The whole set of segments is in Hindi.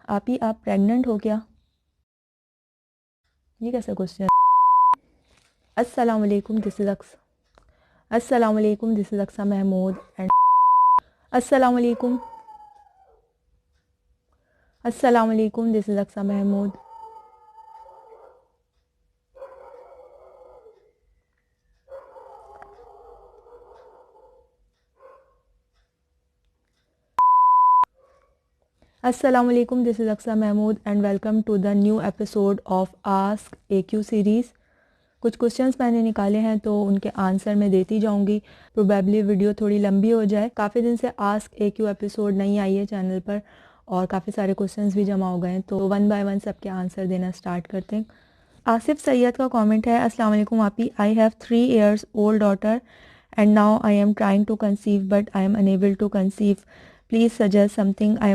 आप प्रेग्नेंट हो क्या? ये कैसा क्वेश्चन? अस्सलाम वालेकुम, दिस इज़ अक्स अस्सलाम वालेकुम, this is Aqsa Mahmood and अस्सलाम वालेकुम, अस्सलाम वालेकुम, दिस इज़ अक्सा महमूद। अस्सलाम वालेकुम, this is Aqsa Mahmood and welcome to the new episode of ask AQ series. कुछ क्वेश्चंस मैंने निकाले हैं तो उनके आंसर मैं देती जाऊंगी। प्रोबेबली वीडियो थोड़ी लंबी हो जाए। काफ़ी दिन से आस्क AQ एपिसोड नहीं आई है चैनल पर और काफ़ी सारे क्वेश्चंस भी जमा हो गए हैं, तो वन बाय वन सबके आंसर देना स्टार्ट करते हैं। आसिफ सैयद का कमेंट है, अस्सलाम वालेकुम आपी, I have 3 years old daughter and now I am trying to conceive but I am unable to conceive. Please suggest something. I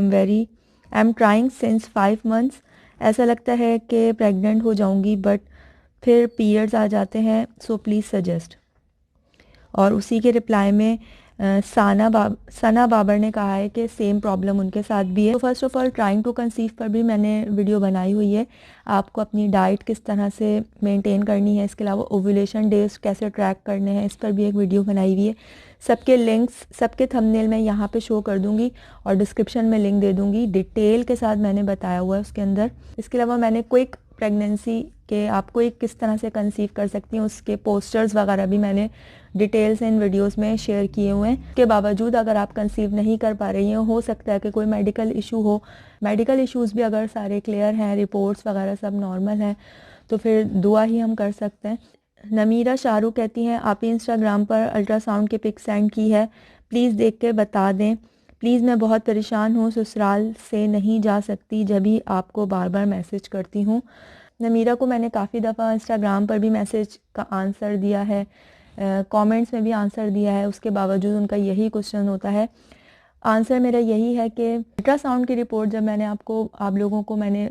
am trying since 5 months. ऐसा लगता है कि प्रेग्नेंट हो जाऊंगी बट फिर पीरियड्स आ जाते हैं, सो प्लीज़ सजेस्ट। और उसी के रिप्लाई में सना बाबर ने कहा है कि सेम प्रॉब्लम उनके साथ भी है। तो first of all trying to conceive पर भी मैंने वीडियो बनाई हुई है। आपको अपनी डाइट किस तरह से मेंटेन करनी है, इसके अलावा ओव्यूलेशन डेज कैसे ट्रैक करने हैं, इस पर भी एक वीडियो बनाई हुई है। सबके लिंक्स सबके थंबनेल में यहाँ पे शो कर दूँगी और डिस्क्रिप्शन में लिंक दे दूँगी। डिटेल के साथ मैंने बताया हुआ है उसके अंदर। इसके अलावा मैंने क्विक प्रेगनेंसी के आपको एक किस तरह से कंसीव कर सकती हैं उसके पोस्टर्स वगैरह भी मैंने डिटेल्स इन वीडियोस में शेयर किए हुए हैं। के बावजूद अगर आप कंसीव नहीं कर पा रही हैं, हो सकता है कि कोई मेडिकल इशू हो, मेडिकल इश्यूज़ भी अगर सारे क्लियर हैं, रिपोर्ट्स वगैरह सब नॉर्मल हैं, तो फिर दुआ ही हम कर सकते हैं। नमीरा शाहरुख कहती हैं, आप इंस्टाग्राम पर अल्ट्रासाउंड की पिक सेंड की है, प्लीज़ देख के बता दें प्लीज़। मैं बहुत परेशान हूँ, ससुराल से नहीं जा सकती, जब भी आपको बार बार मैसेज करती हूँ। नमीरा को मैंने काफ़ी दफ़ा इंस्टाग्राम पर भी मैसेज का आंसर दिया है, कमेंट्स में भी आंसर दिया है, उसके बावजूद उनका यही क्वेश्चन होता है। आंसर मेरा यही है कि अल्ट्रासाउंड की रिपोर्ट जब मैंने आप लोगों को मैंने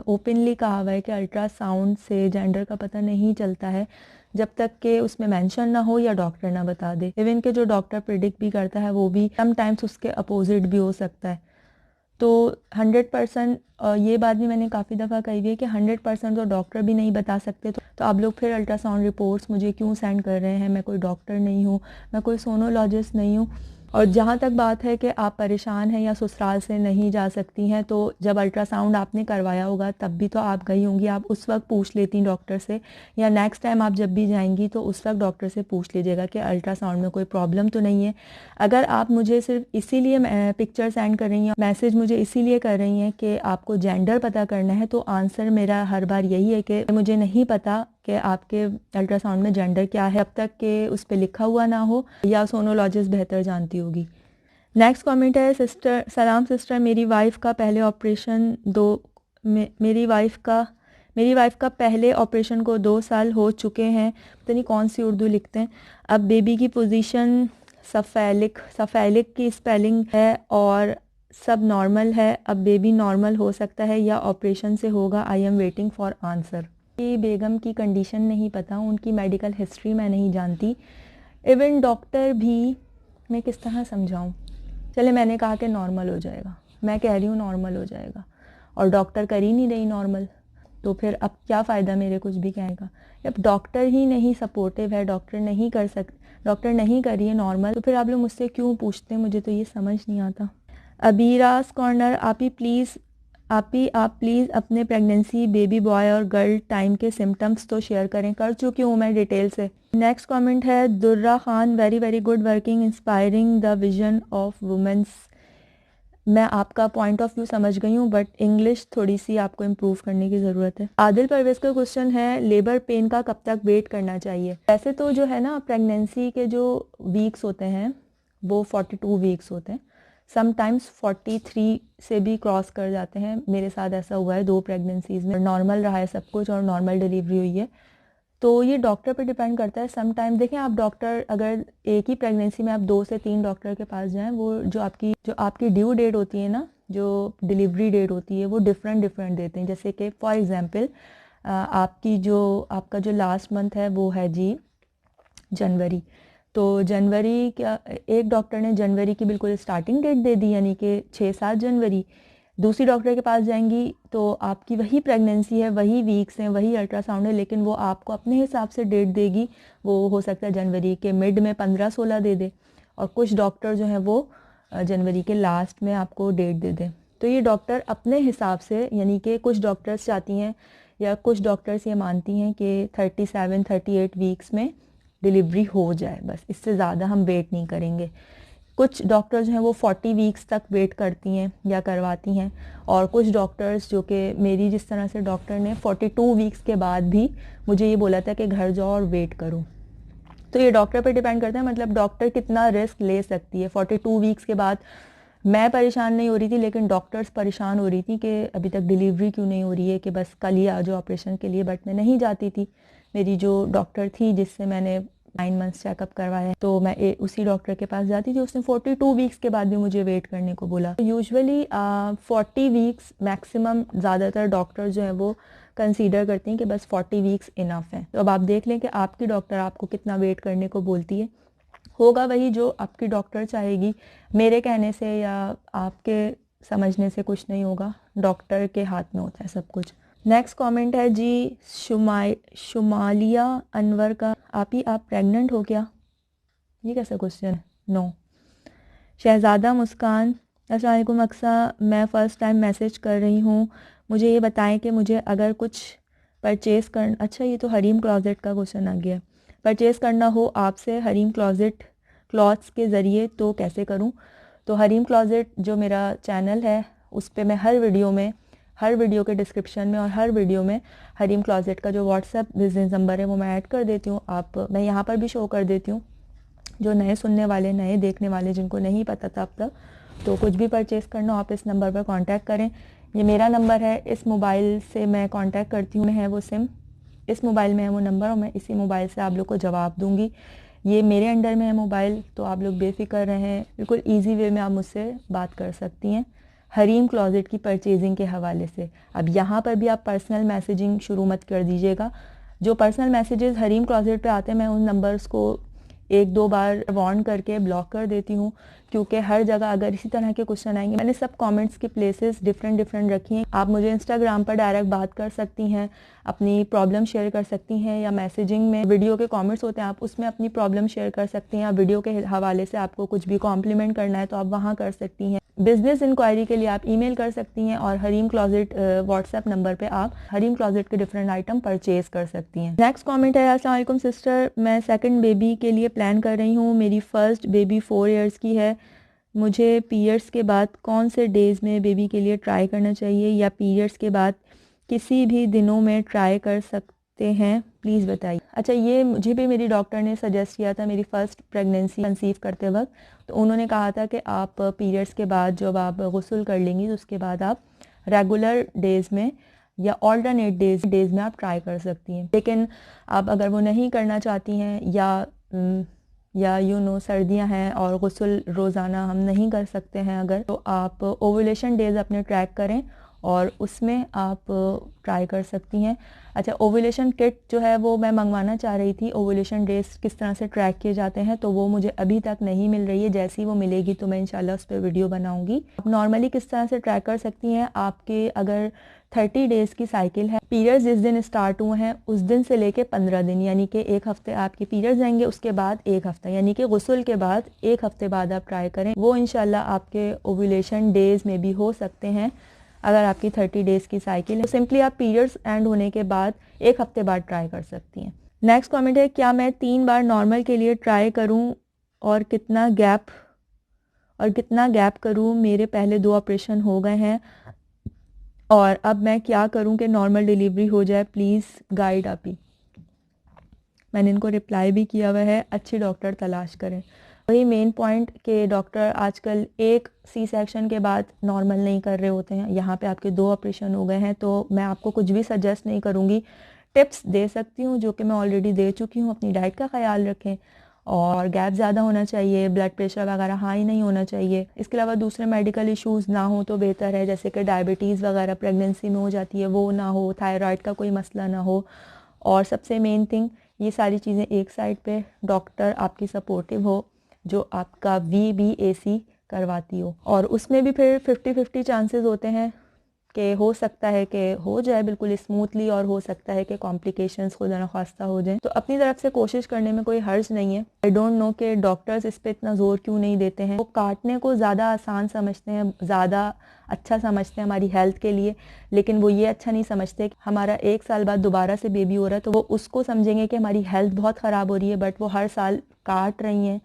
ओपनली कहा हुआ है कि अल्ट्रासाउंड से जेंडर का पता नहीं चलता है जब तक कि उसमें मेंशन ना हो या डॉक्टर ना बता दे। इवन के जो डॉक्टर प्रिडिक्ट भी करता है वो भी समटाइम्स उसके अपोजिट भी हो सकता है। तो 100% ये बात भी मैंने काफ़ी दफ़ा कही हुई है कि 100% तो डॉक्टर भी नहीं बता सकते। तो आप लोग फिर अल्ट्रासाउंड रिपोर्ट्स मुझे क्यों सेंड कर रहे हैं? मैं कोई डॉक्टर नहीं हूँ, मैं कोई सोनोलॉजिस्ट नहीं हूँ। और जहाँ तक बात है कि आप परेशान हैं या ससुराल से नहीं जा सकती हैं, तो जब अल्ट्रासाउंड आपने करवाया होगा तब भी तो आप गई होंगी, आप उस वक्त पूछ लेती डॉक्टर से, या नेक्स्ट टाइम आप जब भी जाएंगी तो उस वक्त डॉक्टर से पूछ लीजिएगा कि अल्ट्रासाउंड में कोई प्रॉब्लम तो नहीं है। अगर आप मुझे सिर्फ इसीलिए पिक्चर सेंड कर रही हैं, मैसेज मुझे इसीलिए कर रही हैं कि आपको जेंडर पता करना है, तो आंसर मेरा हर बार यही है कि मुझे नहीं पता कि आपके अल्ट्रासाउंड में जेंडर क्या है, अब तक कि उस पर लिखा हुआ ना हो, या सोनोलॉजिस्ट बेहतर जानती होगी। नेक्स्ट कमेंट है, सिस्टर सलाम सिस्टर, मेरी वाइफ का पहले ऑपरेशन मेरी वाइफ का पहले ऑपरेशन को 2 साल हो चुके हैं। पता नहीं कौन सी उर्दू लिखते हैं। अब बेबी की पोजीशन सफेलिक की स्पेलिंग है और सब नॉर्मल है। अब बेबी नॉर्मल हो सकता है या ऑपरेशन से होगा? I am waiting for answer. बेगम की कंडीशन नहीं पता, उनकी मेडिकल हिस्ट्री मैं नहीं जानती, इवन डॉक्टर भी, मैं किस तरह समझाऊं। चले मैंने कहा कि नॉर्मल हो जाएगा, मैं कह रही हूँ नॉर्मल हो जाएगा और डॉक्टर कर ही नहीं रही नॉर्मल, तो फिर अब क्या फ़ायदा मेरे कुछ भी कहने का। अब डॉक्टर ही नहीं सपोर्टिव है, डॉक्टर नहीं कर रही है नॉर्मल, तो फिर आप लोग मुझसे क्यों पूछते हैं? मुझे तो ये समझ नहीं आता। अबीरास कॉर्नर, आप प्लीज़ अपने प्रेगनेंसी, बेबी बॉय और गर्ल टाइम के सिम्टम्स तो शेयर करें। कर चुकी हूँ मैं डिटेल से। नेक्स्ट कमेंट है Durra Khan, very very good working, inspiring the vision of womens. मैं आपका पॉइंट ऑफ व्यू समझ गई हूँ बट इंग्लिश थोड़ी सी आपको इम्प्रूव करने की ज़रूरत है। आदिल परवेज का क्वेश्चन है, लेबर पेन का कब तक वेट करना चाहिए? वैसे तो जो है ना, प्रेगनेंसी के जो वीक्स होते हैं वो 42 वीक्स होते हैं, समटाइम्स 43 से भी क्रॉस कर जाते हैं। मेरे साथ ऐसा हुआ है, 2 प्रेगनेंसीज में नॉर्मल रहा है सब कुछ और नॉर्मल डिलीवरी हुई है। तो ये डॉक्टर पे डिपेंड करता है। सम टाइम देखें आप, डॉक्टर अगर एक ही प्रेगनेंसी में आप 2 से 3 डॉक्टर के पास जाएं, वो जो आपकी ड्यू डेट होती है ना, जो डिलीवरी डेट होती है, वो डिफरेंट देते हैं। जैसे कि फॉर एग्जांपल आपका जो लास्ट मंथ है वो है जी जनवरी, तो जनवरी क्या, एक डॉक्टर ने जनवरी की बिल्कुल स्टार्टिंग डेट दे दी, यानी कि 6-7 जनवरी, दूसरी डॉक्टर के पास जाएंगी तो आपकी वही प्रेगनेंसी है, वही वीक्स हैं, वही अल्ट्रासाउंड है, लेकिन वो आपको अपने हिसाब से डेट देगी। वो हो सकता है जनवरी के मिड में 15-16 दे दे, और कुछ डॉक्टर जो हैं वो जनवरी के लास्ट में आपको डेट दे दें। तो ये डॉक्टर अपने हिसाब से, यानी कि कुछ डॉक्टर्स चाहती हैं या कुछ डॉक्टर्स ये मानती हैं कि 37-38 वीक्स में डिलीवरी हो जाए, बस इससे ज़्यादा हम वेट नहीं करेंगे। कुछ डॉक्टर्स हैं वो 40 वीक्स तक वेट करती हैं या करवाती हैं, और कुछ डॉक्टर्स जो कि मेरी जिस तरह से डॉक्टर ने 42 वीक्स के बाद भी मुझे ये बोला था कि घर जाओ और वेट करो। तो ये डॉक्टर पर डिपेंड करता है, मतलब डॉक्टर कितना रिस्क ले सकती है। 42 वीक्स के बाद मैं परेशान नहीं हो रही थी, लेकिन डॉक्टर्स परेशान हो रही थी कि अभी तक डिलीवरी क्यों नहीं हो रही है, कि बस कल ही आ जाओ ऑपरेशन के लिए। बट मैं नहीं जाती थी। मेरी जो डॉक्टर थी जिससे मैंने 9 मंथ्स चेकअप करवाया, तो मैं उसी डॉक्टर के पास जाती थी। उसने 42 वीक्स के बाद भी मुझे वेट करने को बोला। यूजुअली 40 वीक्स मैक्सिमम ज़्यादातर डॉक्टर जो हैं वो कंसीडर करती हैं कि बस 40 वीक्स इनफ है। तो अब आप देख लें कि आपकी डॉक्टर आपको कितना वेट करने को बोलती है। होगा वही जो आपकी डॉक्टर चाहेगी। मेरे कहने से या आपके समझने से कुछ नहीं होगा, डॉक्टर के हाथ में होता है सब कुछ। नेक्स्ट कमेंट है जी शुमालिया अनवर का, आप प्रेग्नेंट हो क्या? ये कैसा क्वेश्चन है? नो। शहजादा मुस्कान, अस्सलाम वालेकुम अक्सा, मैं फ़र्स्ट टाइम मैसेज कर रही हूँ, मुझे ये बताएं कि मुझे अगर कुछ परचेज़ कर, अच्छा ये तो हरीम क्लॉजेट का क्वेश्चन आ गया, परचेज़ करना हो आपसे हरीम क्लॉथ्स के ज़रिए तो कैसे करूँ? तो हरीम क्लॉजेट जो मेरा चैनल है उस पर मैं हर वीडियो के डिस्क्रिप्शन में और हर वीडियो में हरीम क्लॉजेट का जो व्हाट्सएप बिजनेस नंबर है वो मैं ऐड कर देती हूँ। मैं यहाँ पर भी शो कर देती हूँ, जो नए सुनने वाले, नए देखने वाले, जिनको नहीं पता था अब तक, तो कुछ भी परचेज़ करना हो आप इस नंबर पर कांटेक्ट करें। ये मेरा नंबर है, इस मोबाइल से मैं कांटेक्ट करती हूँ, है वो सिम, इस मोबाइल में है वो नंबर, और मैं इसी मोबाइल से आप लोग को जवाब दूँगी। ये मेरे अंडर में है मोबाइल, तो आप लोग बेफिक्र रहें, बिल्कुल ईजी वे में आप मुझसे बात कर सकती हैं हरीम क्लॉजेट की परचेजिंग के हवाले से। अब यहाँ पर भी आप पर्सनल मैसेजिंग शुरू मत कर दीजिएगा। जो पर्सनल मैसेजेस हरीम क्लॉजेट पे आते हैं, मैं उन नंबर्स को 1-2 बार वार्न करके ब्लॉक कर देती हूँ, क्योंकि हर जगह अगर इसी तरह के क्वेश्चन आएंगे, मैंने सब कमेंट्स की प्लेसेस डिफरेंट रखी हैं। आप मुझे इंस्टाग्राम पर डायरेक्ट बात कर सकती हैं, अपनी प्रॉब्लम शेयर कर सकती हैं, या मैसेजिंग में वीडियो के कमेंट्स होते हैं, आप उसमें अपनी प्रॉब्लम शेयर कर सकती हैं, या वीडियो के हवाले से आपको कुछ भी कॉम्प्लीमेंट करना है तो आप वहाँ कर सकती हैं। बिजनेस इंक्वायरी के लिए आप ईमेल कर सकती हैं, और हरीम क्लॉजेट व्हाट्सएप नंबर पे आप हरीम क्लॉजेट के डिफरेंट आइटम परचेज कर सकती हैं। नेक्स्ट कमेंट है, अस्सलाम वालेकुम सिस्टर, मैं सेकंड बेबी के लिए प्लान कर रही हूँ, मेरी फर्स्ट बेबी 4 इयर्स की है, मुझे पीरियड्स के बाद कौन से डेज़ में बेबी के लिए ट्राई करना चाहिए, या पीरियड्स के बाद किसी भी दिनों में ट्राई कर सकते हैं, प्लीज़ बताइए। अच्छा, ये मुझे भी मेरी डॉक्टर ने सजेस्ट किया था मेरी फ़र्स्ट प्रेगनेंसी कंसीव करते वक्त। तो उन्होंने कहा था कि आप पीरियड्स के बाद जब आप गुस्ल कर लेंगी तो उसके बाद आप रेगुलर डेज़ में या ऑल्टरनेट डेज़ में आप ट्राई कर सकती हैं। लेकिन आप अगर वो नहीं करना चाहती हैं, या सर्दियां हैं और गुस्ल रोज़ाना हम नहीं कर सकते हैं अगर, तो आप ओवुलेशन डेज़ अपने ट्रैक करें और उसमें आप ट्राई कर सकती हैं। अच्छा, ओवुलेशन किट जो है वो मैं मंगवाना चाह रही थी, ओवुलेशन डेज किस तरह से ट्रैक किए जाते हैं, तो वो मुझे अभी तक नहीं मिल रही है। जैसी वो मिलेगी तो मैं इंशाल्लाह उस पर वीडियो बनाऊंगी। आप नॉर्मली किस तरह से ट्रैक कर सकती हैं, आपके अगर 30 डेज़ की साइकिल है, पीरियड्स जिस दिन स्टार्ट हुए हैं उस दिन से लेके 15 दिन, यानी कि 1 हफ्ते आपके पीरियड्स आएंगे, उसके बाद 1 हफ्ता, यानी कि गुस्ल के बाद 1 हफ्ते बाद आप ट्राई करें। वो इंशाल्लाह आपके ओवुलेशन डेज़ में भी हो सकते हैं। अगर आपकी 30 डेज़ की साइकिल है तो सिंपली आप पीरियड्स एंड होने के बाद 1 हफ्ते बाद ट्राई कर सकती हैं। नेक्स्ट कमेंट है, क्या मैं 3 बार नॉर्मल के लिए ट्राई करूं और कितना गैप करूं? मेरे पहले 2 ऑपरेशन हो गए हैं और अब मैं क्या करूं कि नॉर्मल डिलीवरी हो जाए, प्लीज़ गाइड आप ही। मैंने इनको रिप्लाई भी किया हुआ है, अच्छी डॉक्टर तलाश करें। वही मेन पॉइंट कि डॉक्टर आजकल एक सी सेक्शन के बाद नॉर्मल नहीं कर रहे होते हैं। यहाँ पे आपके 2 ऑपरेशन हो गए हैं, तो मैं आपको कुछ भी सजेस्ट नहीं करूँगी। टिप्स दे सकती हूँ जो कि मैं ऑलरेडी दे चुकी हूँ। अपनी डाइट का ख्याल रखें और गैप ज़्यादा होना चाहिए, ब्लड प्रेशर वगैरह हाई नहीं होना चाहिए। इसके अलावा दूसरे मेडिकल इश्यूज़ ना हो तो बेहतर है, जैसे कि डायबिटीज़ वगैरह प्रेगनेंसी में हो जाती है वो ना हो, थायराइड का कोई मसला ना हो, और सबसे मेन थिंग ये सारी चीज़ें एक साइड पे डॉक्टर आपकी सपोर्टिव हो, जो आपका VBAC करवाती हो, और उसमें भी फिर 50-50 चांसेस होते हैं कि हो सकता है कि हो जाए बिल्कुल स्मूथली, और हो सकता है कि कॉम्प्लिकेशंस खुदा न खास्ता हो जाए। तो अपनी तरफ से कोशिश करने में कोई हर्ज नहीं है। आई डोंट नो कि डॉक्टर्स इस पे इतना ज़ोर क्यों नहीं देते हैं। वो काटने को ज़्यादा आसान समझते हैं, ज़्यादा अच्छा समझते हैं हमारी हेल्थ के लिए, लेकिन वो ये अच्छा नहीं समझते कि हमारा 1 साल बाद दोबारा से बेबी हो रहा है तो वो उसको समझेंगे कि हमारी हेल्थ बहुत ख़राब हो रही है, बट वो हर साल काट रही हैं,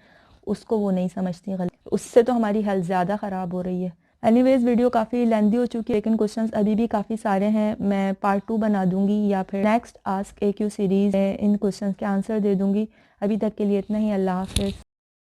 उसको वो नहीं समझती गलत। उससे तो हमारी हेल्थ ज़्यादा ख़राब हो रही है। एनीवेज़ वीडियो काफ़ी लेंदी हो चुकी है, लेकिन क्वेश्चंस अभी भी काफ़ी सारे हैं। मैं पार्ट 2 बना दूंगी या फिर नेक्स्ट आस्क AQ सीरीज़ में इन क्वेश्चंस के आंसर दे दूंगी। अभी तक के लिए इतना ही। अल्लाह हाफ़िज़।